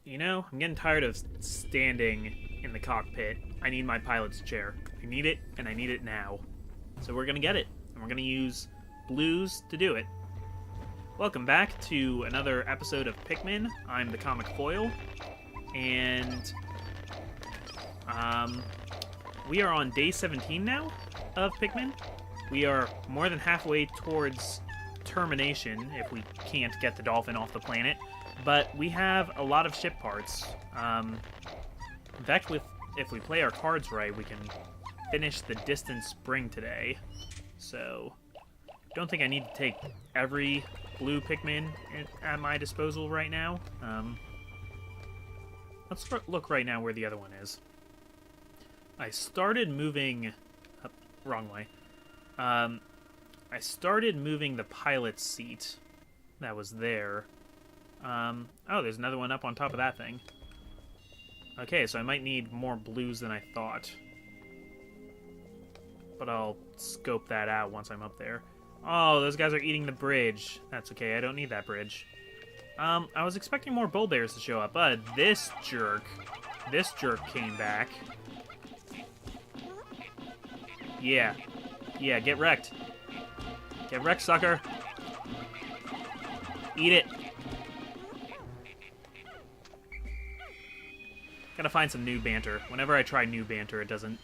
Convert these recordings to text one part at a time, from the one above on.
You know, I'm getting tired of standing in the cockpit. I need my pilot's chair. I need it, and I need it now. So we're gonna get it, and we're gonna use blues to do it. Welcome back to another episode of Pikmin. I'm the Comic Foil, and we are on day 17 now of Pikmin. We are more than halfway towards termination if we can't get the dolphin off the planet, but we have a lot of ship parts. In fact, if we play our cards right, we can finish the distant spring today. So, don't think I need to take every blue Pikmin at my disposal right now. Let's look right now where the other one is. I started moving... wrong way. I started moving the pilot's seat that was there. Oh, there's another one up on top of that thing. Okay, so I might need more blues than I thought. But I'll scope that out once I'm up there. Oh, those guys are eating the bridge. That's okay, I don't need that bridge. I was expecting more bull bears to show up, but this jerk came back. Yeah, get wrecked. Get wrecked, sucker. Eat it. Gotta find some new banter. Whenever I try new banter, it doesn't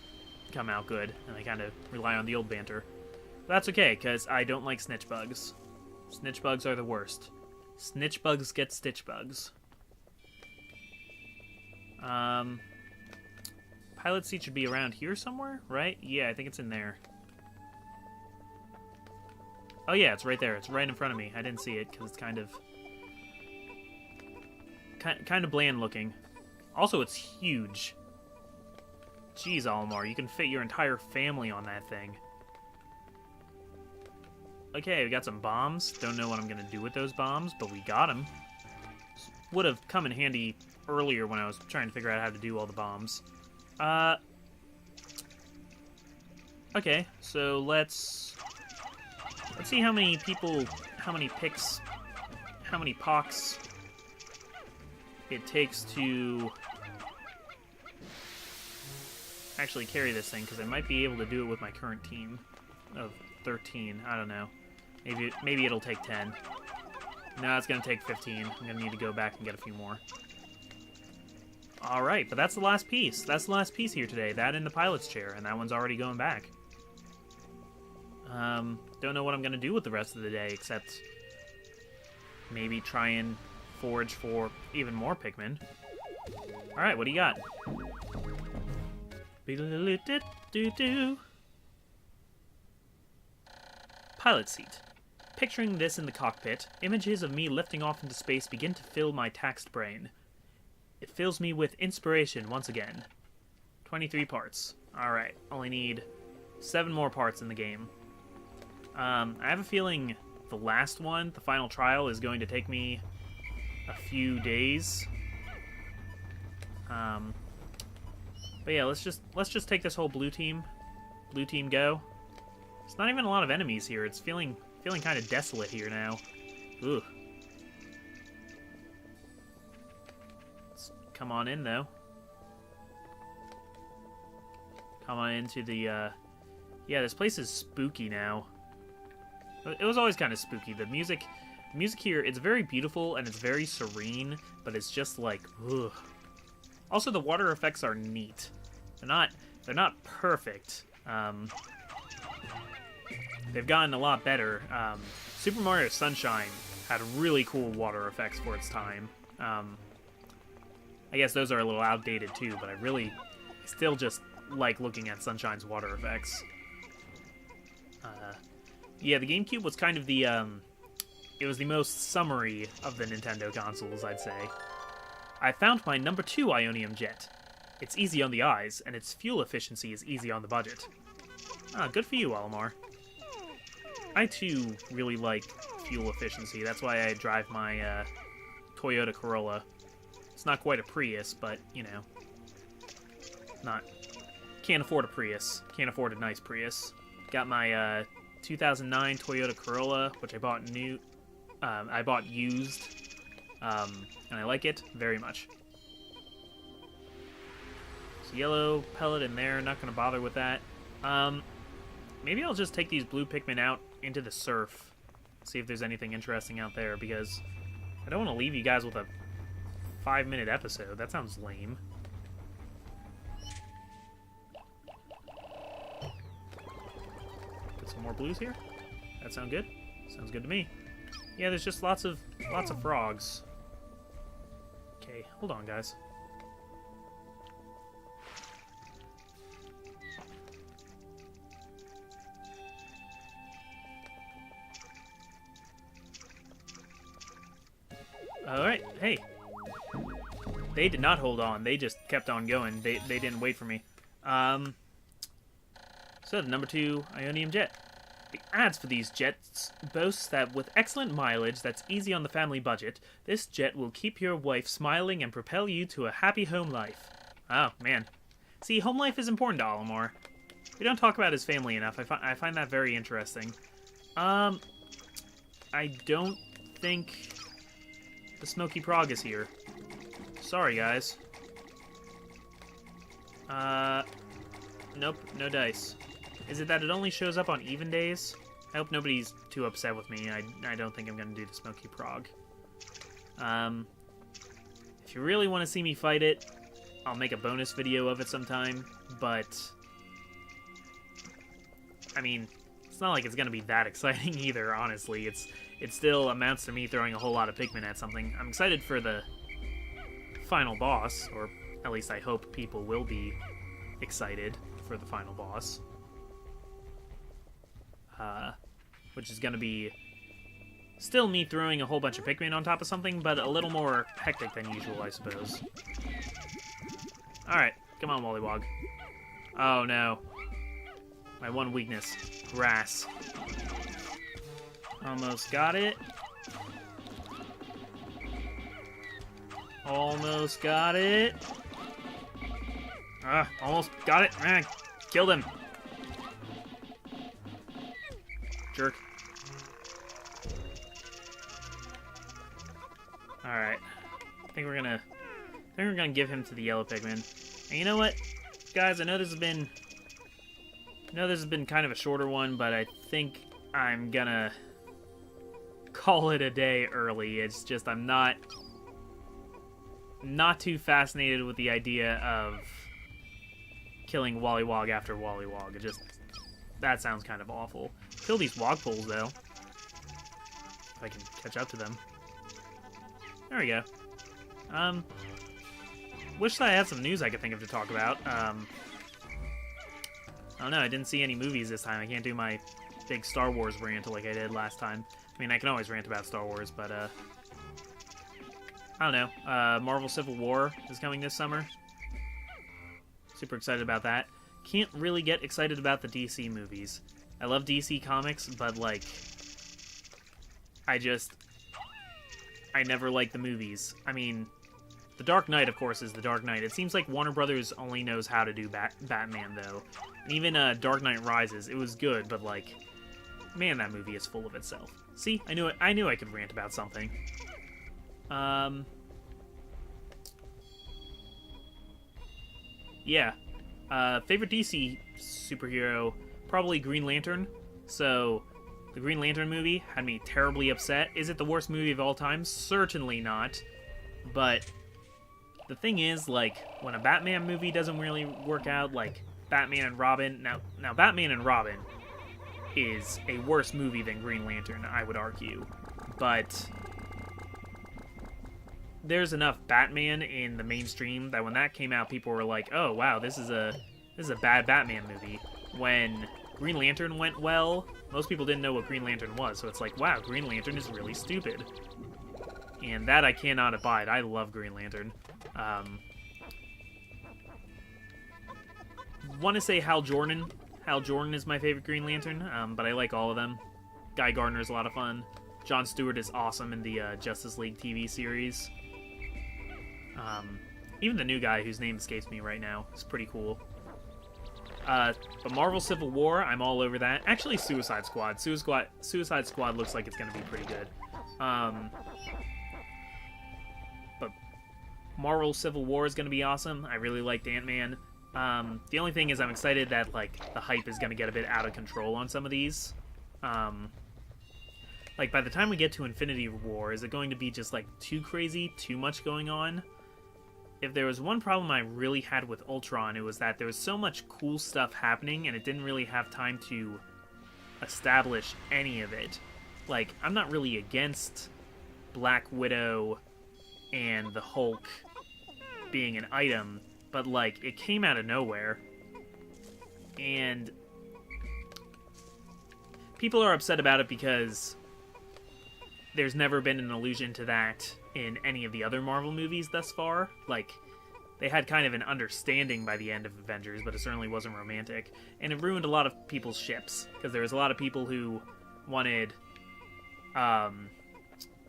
come out good, and I kind of rely on the old banter. But that's okay, because I don't like snitch bugs. Snitch bugs are the worst. Snitch bugs get stitch bugs. Pilot seat should be around here somewhere, right? Yeah, I think it's in there. Oh yeah, it's right there. It's right in front of me. I didn't see it because it's kind of bland looking. Also, it's huge. Jeez, Almar, you can fit your entire family on that thing. Okay, we got some bombs. Don't know what I'm gonna do with those bombs, but we got them. Would have come in handy earlier when I was trying to figure out how to do all the bombs. Okay, so let's see how many people, how many picks, how many pox it takes to actually carry this thing, because I might be able to do it with my current team of 13. I don't know. Maybe it'll take 10. No, it's going to take 15. I'm going to need to go back and get a few more. Alright, but that's the last piece. That's the last piece here today. That in the pilot's chair, and that one's already going back. Don't know what I'm going to do with the rest of the day, except maybe try and forage for even more Pikmin. Alright, what do you got? Pilot seat. Picturing this in the cockpit, images of me lifting off into space begin to fill my taxed brain. It fills me with inspiration once again. 23 parts. Alright, only need 7 more parts in the game. I have a feeling the last one, the final trial, is going to take me a few days. But yeah, let's just take this whole blue team. Blue team go. There's not even a lot of enemies here. It's feeling kind of desolate here now. Ugh. Let's come on in though. Come on into the yeah, this place is spooky now. It was always kind of spooky. The music here, it's very beautiful and it's very serene, but it's just like, ugh. Also, the water effects are neat. They're not perfect. They've gotten a lot better. Super Mario Sunshine had really cool water effects for its time. I guess those are a little outdated too, but I still just like looking at Sunshine's water effects. Yeah, the GameCube was kind of the, it was the most summery of the Nintendo consoles, I'd say. I found my number 2 Ionium Jet. It's easy on the eyes, and its fuel efficiency is easy on the budget. Ah, good for you, Almar. I, too, really like fuel efficiency. That's why I drive my, Toyota Corolla. It's not quite a Prius, but, you know. Can't afford a Prius. Can't afford a nice Prius. Got my, 2009 Toyota Corolla, which I bought used, and I like it very much. There's a yellow pellet in there. Not going to bother with that. Maybe I'll just take these blue Pikmin out into the surf. See if there's anything interesting out there, because I don't want to leave you guys with a 5-minute episode. That sounds lame. Put some more blues here. That sound good? Sounds good to me. Yeah, there's just lots of frogs. Okay, hold on, guys. Alright, hey. They did not hold on. They just kept on going. They didn't wait for me. So, the number 2 Ionium jet. The ads for these jets boasts that with excellent mileage that's easy on the family budget, this jet will keep your wife smiling and propel you to a happy home life. Oh, man. See, home life is important to Olimar. We don't talk about his family enough. I find that very interesting. I don't think the Smoky Prog is here. Sorry, guys. Nope, no dice. Is it that it only shows up on even days? I hope nobody's too upset with me. I don't think I'm going to do the Smoky Prog. If you really want to see me fight it, I'll make a bonus video of it sometime, but I mean, it's not like it's going to be that exciting either, honestly. It still amounts to me throwing a whole lot of Pikmin at something. I'm excited for the final boss, or at least I hope people will be excited for the final boss. Which is going to be still me throwing a whole bunch of Pikmin on top of something, but a little more hectic than usual, I suppose. Alright, come on, Wollywog. Oh, no. My one weakness. Grass. Almost got it. Almost got it. Almost got it. Killed him. Jerk. Alright. I think we're gonna give him to the yellow Pikmin. And you know what? Guys, I know this has been kind of a shorter one, but I think I'm gonna call it a day early. It's just I'm not too fascinated with the idea of killing Wollywog after Wollywog. That sounds kind of awful. Kill these Wogpoles, though. If I can catch up to them. There we go. Wish that I had some news I could think of to talk about. I don't know, I didn't see any movies this time. I can't do my big Star Wars rant like I did last time. I mean, I can always rant about Star Wars, but, I don't know. Marvel Civil War is coming this summer. Super excited about that. Can't really get excited about the DC movies. I love DC comics, but, like, I never liked the movies. I mean, The Dark Knight, of course, is The Dark Knight. It seems like Warner Brothers only knows how to do Batman, though. And even Dark Knight Rises, it was good, but, like, man, that movie is full of itself. See? I knew it. I knew I could rant about something. Yeah. Favorite DC superhero, probably Green Lantern. So, the Green Lantern movie had me terribly upset. Is it the worst movie of all time? Certainly not. But the thing is, like, when a Batman movie doesn't really work out, like Batman and Robin. Now Batman and Robin is a worse movie than Green Lantern, I would argue. But there's enough Batman in the mainstream that when that came out, people were like, "Oh wow, this is a bad Batman movie." When Green Lantern went well, most people didn't know what Green Lantern was, so it's like, wow, Green Lantern is really stupid. And that I cannot abide. I love Green Lantern. Want to say Hal Jordan. Hal Jordan is my favorite Green Lantern, but I like all of them. Guy Gardner's a lot of fun. Jon Stewart is awesome in the Justice League TV series. Even the new guy, whose name escapes me right now, is pretty cool. But Marvel Civil War, I'm all over that. Actually, Suicide Squad. Suicide Squad looks like it's going to be pretty good. But Marvel Civil War is going to be awesome. I really liked Ant-Man. The only thing is I'm excited that, like, the hype is going to get a bit out of control on some of these. Like, by the time we get to Infinity War, is it going to be just, like, too crazy, too much going on? If there was one problem I really had with Ultron, it was that there was so much cool stuff happening, and it didn't really have time to establish any of it. Like, I'm not really against Black Widow and the Hulk being an item, but, like, it came out of nowhere. And people are upset about it because there's never been an allusion to that in any of the other Marvel movies thus far. Like, they had kind of an understanding by the end of Avengers, but it certainly wasn't romantic. And it ruined a lot of people's ships, because there was a lot of people who wanted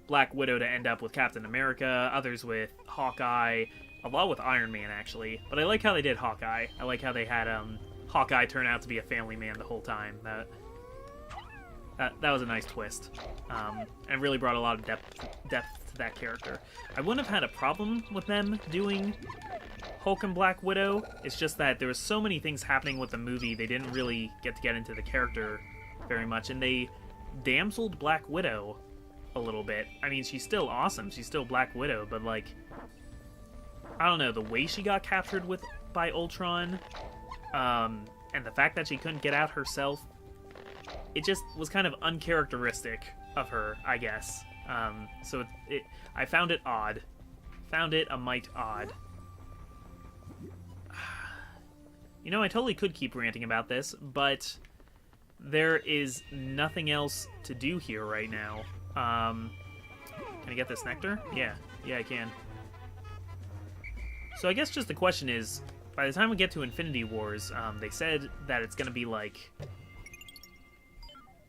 Black Widow to end up with Captain America, others with Hawkeye, a lot with Iron Man, actually. But I like how they did Hawkeye. I like how they had Hawkeye turn out to be a family man the whole time. That was a nice twist, and really brought a lot of depth to that character. I wouldn't have had a problem with them doing Hulk and Black Widow. It's just that there was so many things happening with the movie, they didn't really get into the character very much, and they damseled Black Widow a little bit. I mean, she's still awesome, she's still Black Widow, but, like, I don't know, the way she got captured by Ultron, and the fact that she couldn't get out herself, it just was kind of uncharacteristic of her, I guess. So I found it odd. Found it a mite odd. You know, I totally could keep ranting about this, but there is nothing else to do here right now. Can I get this nectar? Yeah, I can. So I guess just the question is, by the time we get to Infinity Wars, they said that it's going to be like...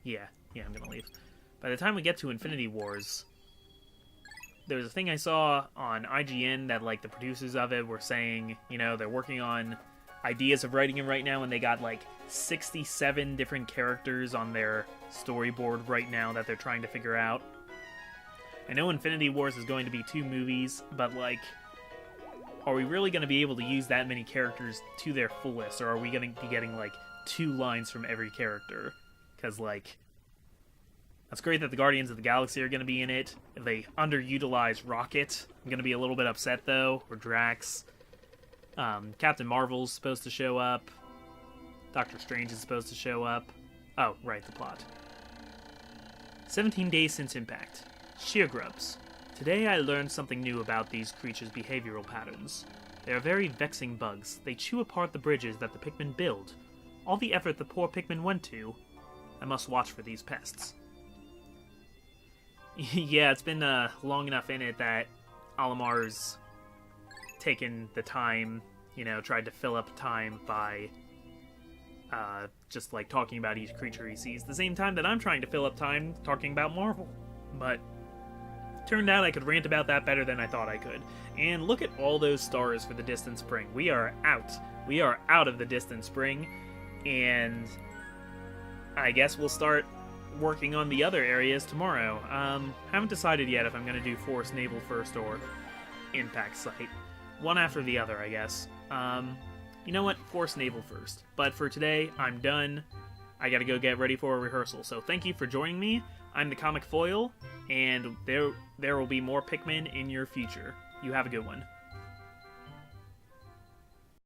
Yeah, I'm gonna leave. By the time we get to Infinity Wars, there was a thing I saw on IGN that, like, the producers of it were saying, you know, they're working on ideas of writing it right now, and they got, like, 67 different characters on their storyboard right now that they're trying to figure out. I know Infinity Wars is going to be 2 movies, but, like, are we really going to be able to use that many characters to their fullest, or are we going to be getting, like, 2 lines from every character? Because, like, that's great that the Guardians of the Galaxy are going to be in it. If they underutilize Rocket, I'm going to be a little bit upset, though. Or Drax. Captain Marvel's supposed to show up. Doctor Strange is supposed to show up. Oh, right, the plot. 17 days since impact. Sheer grubs. Today I learned something new about these creatures' behavioral patterns. They are very vexing bugs. They chew apart the bridges that the Pikmin build. All the effort the poor Pikmin went to. I must watch for these pests. Yeah, it's been long enough in it that Olimar's taken the time, you know, tried to fill up time by just, like, talking about each creature he sees. The same time that I'm trying to fill up time talking about Marvel. But turned out I could rant about that better than I thought I could. And look at all those stars for the Distant Spring. We are out. We are out of the Distant Spring. And I guess we'll start working on the other areas tomorrow. Haven't decided yet if I'm going to do Forest Naval first or Impact Site. One after the other, I guess. You know what? Forest Naval first. But for today, I'm done. I gotta go get ready for a rehearsal. So thank you for joining me. I'm the Comic Foil, and there will be more Pikmin in your future. You have a good one.